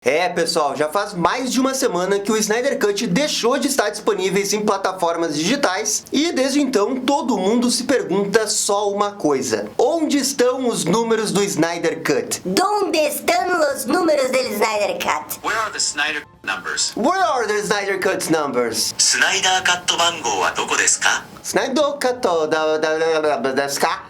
Pessoal, já faz mais de uma semana que o Snyder Cut deixou de estar disponível em plataformas digitais e desde então todo mundo se pergunta só uma coisa: onde estão os números do Snyder Cut? ¿Dónde están los números del Snyder Cut? Where are the Snyder numbers? Where are the Snyder Cut numbers? スナイダーカット番号はどこですか? Snyder Cut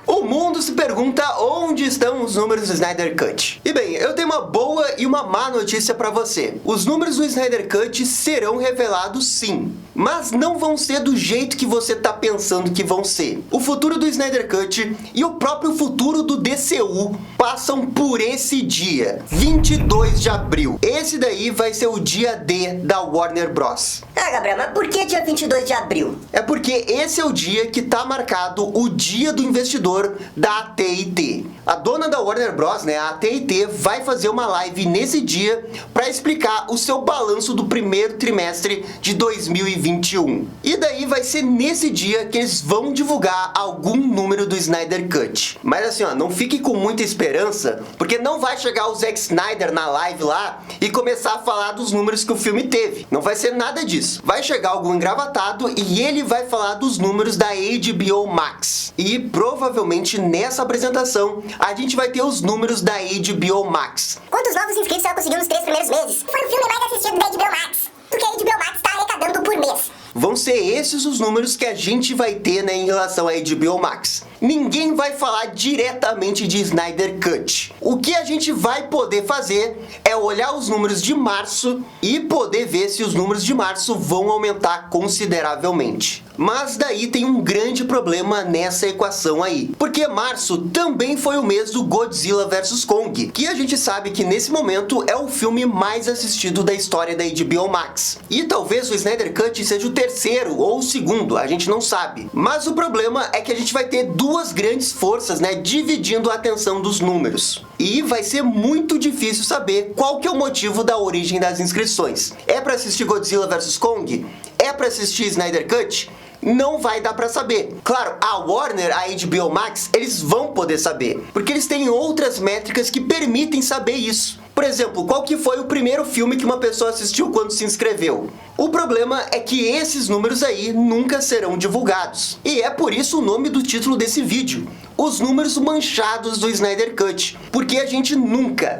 O mundo se pergunta onde estão os números do Snyder Cut. E bem, eu tenho uma boa e uma má notícia pra você. Os números do Snyder Cut serão revelados sim, mas não vão ser do jeito que você tá pensando que vão ser. O futuro do Snyder Cut e o próprio futuro do DCU passam por esse dia, 22 de abril. Esse daí vai ser o dia D da Warner Bros. Gabriel, mas por que dia 22 de abril? É porque esse é o dia que tá marcado o dia do investidor da AT&T. A dona da Warner Bros, a AT&T, vai fazer uma live nesse dia para explicar o seu balanço do primeiro trimestre de 2021. E daí vai ser nesse dia que eles vão divulgar algum número do Snyder Cut. Mas assim, não fique com muita esperança, porque não vai chegar o Zack Snyder na live lá e começar a falar dos números que o filme teve. Não vai ser nada disso. Vai chegar algum engravatado e ele vai falar dos números da HBO Max. E provavelmente nessa apresentação a gente vai ter os números da HBO Max. Quantos novos inscritos ela conseguiu nos 3 primeiros meses? Foi o filme mais assistido da HBO Max, porque a HBO Max está arrecadando por mês. Vão ser esses os números que a gente vai ter em relação à HBO Max. Ninguém vai falar diretamente de Snyder Cut. O que a gente vai poder fazer é olhar os números de março e poder ver se os números de março vão aumentar consideravelmente. Mas daí tem um grande problema nessa equação aí, porque março também foi o mês do Godzilla vs Kong, que a gente sabe que nesse momento é o filme mais assistido da história da HBO Max. E talvez o Snyder Cut seja o terceiro ou o segundo, a gente não sabe. Mas o problema é que a gente vai ter duas grandes forças, dividindo a atenção dos números. E vai ser muito difícil saber qual que é o motivo da origem das inscrições. É para assistir Godzilla vs Kong? É para assistir Snyder Cut? Não vai dar pra saber. Claro, a Warner, a HBO Max, eles vão poder saber, porque eles têm outras métricas que permitem saber isso. Por exemplo, qual que foi o primeiro filme que uma pessoa assistiu quando se inscreveu? O problema é que esses números aí nunca serão divulgados. E é por isso o nome do título desse vídeo: os números manchados do Snyder Cut. Porque a gente nunca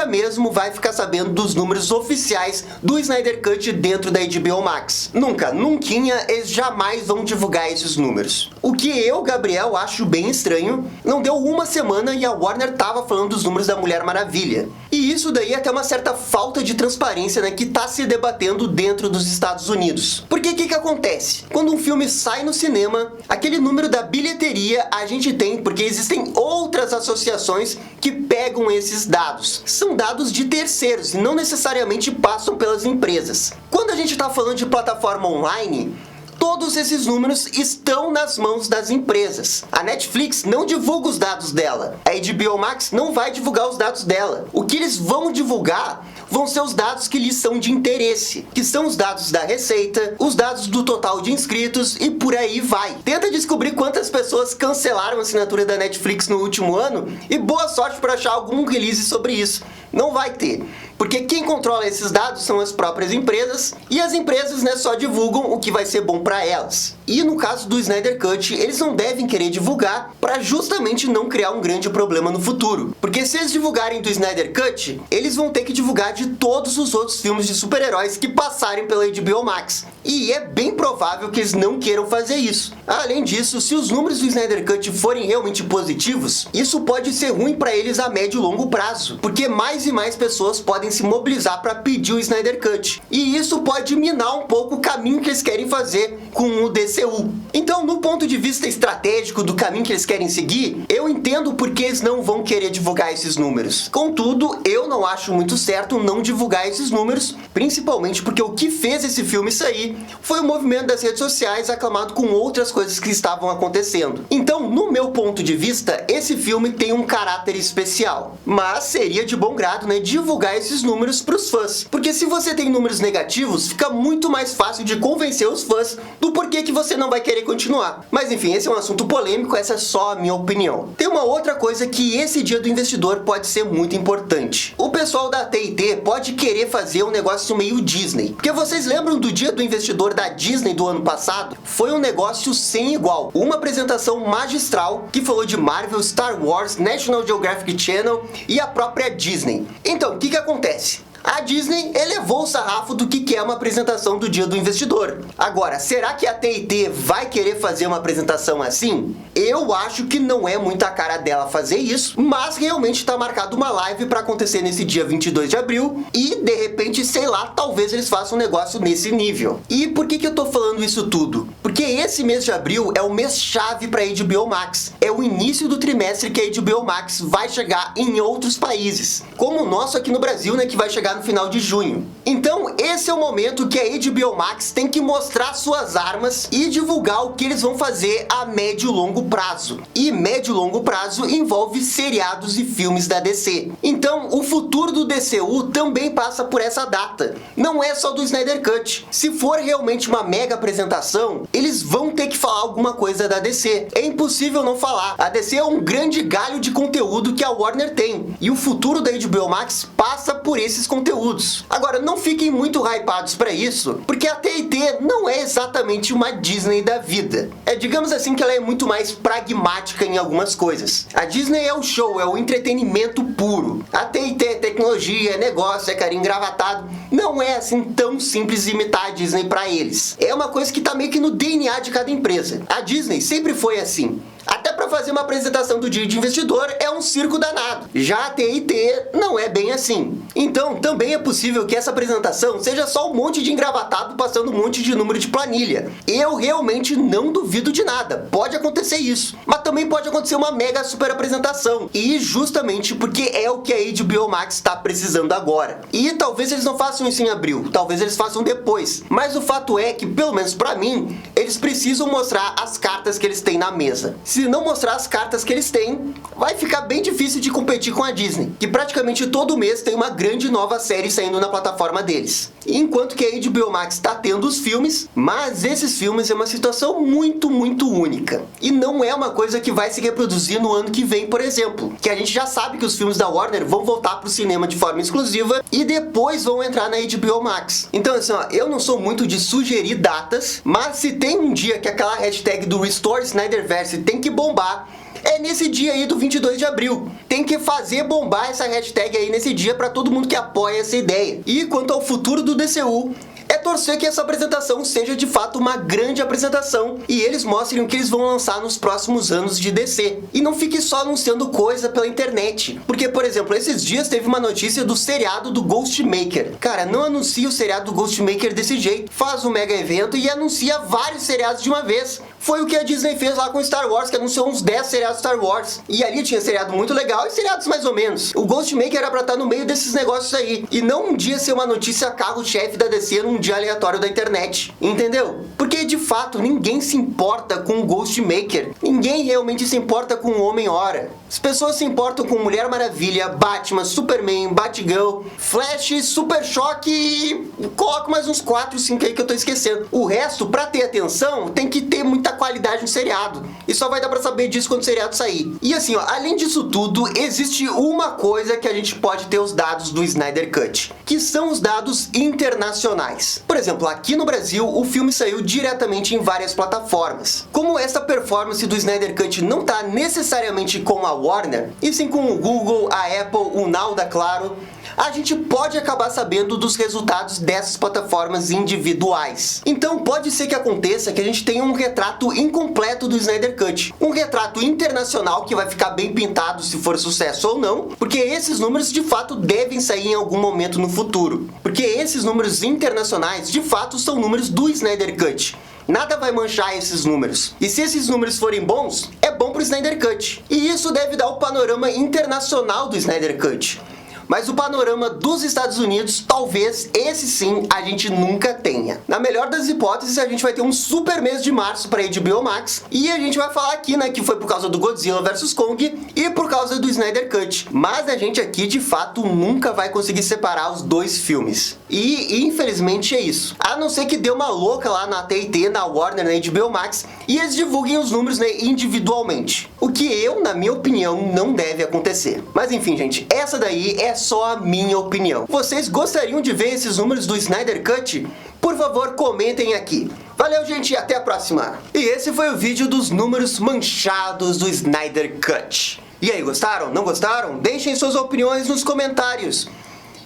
mesmo vai ficar sabendo dos números oficiais do Snyder Cut dentro da HBO Max. Nunquinha, eles jamais vão divulgar esses números. O que eu, Gabriel, acho bem estranho. Não deu uma semana e a Warner tava falando dos números da Mulher Maravilha. E isso daí é até uma certa falta de transparência, que tá se debatendo dentro dos Estados Unidos. Porque o que acontece? Quando um filme sai no cinema, aquele número da bilheteria a gente tem porque existem outras associações que pegam esses dados. São dados de terceiros e não necessariamente passam pelas empresas. Quando a gente está falando de plataforma online, todos esses números estão nas mãos das empresas. A Netflix não divulga os dados dela. A HBO Max não vai divulgar os dados dela. O que eles vão divulgar vão ser os dados que lhes são de interesse, que são os dados da receita, os dados do total de inscritos e por aí vai. Tenta descobrir quantas pessoas cancelaram a assinatura da Netflix no último ano e boa sorte para achar algum release sobre isso. Não vai ter, porque quem controla esses dados são as próprias empresas e as empresas só divulgam o que vai ser bom para elas. E no caso do Snyder Cut, eles não devem querer divulgar para justamente não criar um grande problema no futuro. Porque se eles divulgarem do Snyder Cut, eles vão ter que divulgar de todos os outros filmes de super-heróis que passarem pela HBO Max. E é bem provável que eles não queiram fazer isso. Além disso, se os números do Snyder Cut forem realmente positivos, isso pode ser ruim para eles a médio e longo prazo, porque mais e mais pessoas podem se mobilizar para pedir o Snyder Cut. E isso pode minar um pouco o caminho que eles querem fazer com o DCU. Então, no ponto de vista estratégico do caminho que eles querem seguir, eu entendo porque eles não vão querer divulgar esses números. Contudo, eu não acho muito certo não divulgar esses números, principalmente porque o que fez esse filme sair foi o movimento das redes sociais aclamado com outras coisas que estavam acontecendo. Então, no meu ponto de vista, esse filme tem um caráter especial. Mas seria de bom grado, né, divulgar esses números para os fãs. Porque se você tem números negativos, fica muito mais fácil de convencer os fãs do porquê que você não vai querer continuar. Mas enfim, esse é um assunto polêmico, essa é só a minha opinião. Tem uma outra coisa que esse dia do investidor pode ser muito importante. O pessoal da TIT pode querer fazer um negócio meio Disney. Porque vocês lembram do dia do investidor da Disney do ano passado? Foi um negócio sem igual. Uma apresentação magistral que falou de Marvel, Star Wars, National Geographic Channel e a própria Disney. Então, o que acontece? A Disney elevou o sarrafo do que é uma apresentação do dia do investidor. Agora, será que a TIT vai querer fazer uma apresentação assim? Eu acho que não é muito a cara dela fazer isso, mas realmente está marcado uma live para acontecer nesse dia 22 de abril e, de repente, sei lá, talvez eles façam um negócio nesse nível. E por que eu tô falando isso tudo? Porque esse mês de abril é o mês chave para a HBO Max. É o início do trimestre que a HBO Max vai chegar em outros países, como o nosso aqui no Brasil, né, que vai chegar no final de junho. Então, esse é o momento que a HBO Max tem que mostrar suas armas e divulgar o que eles vão fazer a médio e longo prazo. E médio e longo prazo envolve seriados e filmes da DC. Então, o futuro do DCU também passa por essa data. Não é só do Snyder Cut. Se for realmente uma mega apresentação, eles vão ter que falar alguma coisa da DC. É impossível não falar. A DC é um grande galho de conteúdo que a Warner tem. E o futuro da HBO Max passa por esses conteúdos. Agora, não fiquem muito hypados para isso, porque a TIT não é exatamente uma Disney da vida. Digamos assim que ela é muito mais pragmática em algumas coisas. A Disney é o show, é o entretenimento puro. A TIT é tecnologia, é negócio, é carinho engravatado. Não é assim tão simples imitar a Disney para eles. É uma coisa que tá meio que no DNA de cada empresa. A Disney sempre foi assim. Até para fazer uma apresentação do dia de investidor é um circo danado. Já a TIT não é bem assim. Então, também é possível que essa apresentação seja só um monte de engravatado passando um monte de número de planilha. Eu realmente não duvido de nada. Pode acontecer isso. Mas também pode acontecer uma mega super apresentação. E justamente porque é o que a HBO Max está precisando agora. E talvez eles não façam isso em abril. Talvez eles façam depois. Mas o fato é que, pelo menos para mim, eles precisam mostrar as cartas que eles têm na mesa. Se não mostrar as cartas que eles têm, vai ficar bem difícil de competir com a Disney, que praticamente todo mês tem uma grande nova série saindo na plataforma deles. Enquanto que a HBO Max está tendo os filmes, mas esses filmes é uma situação muito única. E não é uma coisa que vai se reproduzir no ano que vem, por exemplo, que a gente já sabe que os filmes da Warner vão voltar para o cinema de forma exclusiva e depois vão entrar na HBO Max. Então assim, ó, eu não sou muito de sugerir datas, mas se tem um dia que aquela hashtag do Restore Snyderverse tem que bombar, é nesse dia aí do 22 de abril. Tem que fazer bombar essa hashtag aí nesse dia para todo mundo que apoia essa ideia. E quanto ao futuro do DCU, é torcer que essa apresentação seja de fato uma grande apresentação e eles mostrem o que eles vão lançar nos próximos anos de DC. E não fique só anunciando coisa pela internet. Porque, por exemplo, esses dias teve uma notícia do seriado do Ghostmaker. Cara, não anuncia o seriado do Ghostmaker desse jeito. Faz um mega evento e anuncia vários seriados de uma vez. Foi o que a Disney fez lá com Star Wars, que anunciou uns 10 seriados Star Wars. E ali tinha seriado muito legal e seriados mais ou menos. O Ghostmaker era pra estar no meio desses negócios aí. E não um dia ser uma notícia carro-chefe da DC num dia aleatório da internet. Entendeu? Porque de fato ninguém se importa com o Ghostmaker. Ninguém realmente se importa com o Homem-Hora. As pessoas se importam com Mulher Maravilha, Batman, Superman, Batgirl, Flash, Super Choque e coloco mais uns 4, 5 aí que eu tô esquecendo. O resto, pra ter atenção, tem que ter muita qualidade no seriado. E só vai dar pra saber disso quando o seriado sair. E assim, ó, além disso tudo, existe uma coisa que a gente pode ter os dados do Snyder Cut, que são os dados internacionais. Por exemplo, aqui no Brasil, o filme saiu diretamente em várias plataformas. Como essa performance do Snyder Cut não tá necessariamente com a Warner, e sim com o Google, a Apple, o Now da Claro, a gente pode acabar sabendo dos resultados dessas plataformas individuais. Então pode ser que aconteça que a gente tenha um retrato incompleto do Snyder Cut. Um retrato internacional que vai ficar bem pintado se for sucesso ou não, porque esses números de fato devem sair em algum momento no futuro. Porque esses números internacionais de fato são números do Snyder Cut. Nada vai manchar esses números. E se esses números forem bons, é bom pro Snyder Cut. E isso deve dar o panorama internacional do Snyder Cut. mas o panorama dos Estados Unidos, talvez esse sim a gente nunca tenha. Na melhor das hipóteses, a gente vai ter um super mês de março para HBO Max, e a gente vai falar aqui, né, que foi por causa do Godzilla vs Kong e por causa do Snyder Cut. Mas a gente aqui, de fato, nunca vai conseguir separar os dois filmes. E, infelizmente, é isso. A não ser que dê uma louca lá na TNT, na Warner, na HBO Max, e eles divulguem os números, né, individualmente. O que eu, na minha opinião, não deve acontecer. Mas enfim, gente, essa daí é só a minha opinião. Vocês gostariam de ver esses números do Snyder Cut? Por favor, comentem aqui. Valeu, gente, e até a próxima! E esse foi o vídeo dos números manchados do Snyder Cut. E aí, gostaram? Não gostaram? Deixem suas opiniões nos comentários.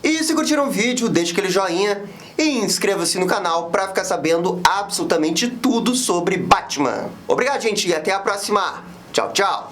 E se curtiram o vídeo, deixe aquele joinha e inscreva-se no canal para ficar sabendo absolutamente tudo sobre Batman. Obrigado, gente, e até a próxima. Tchau, tchau!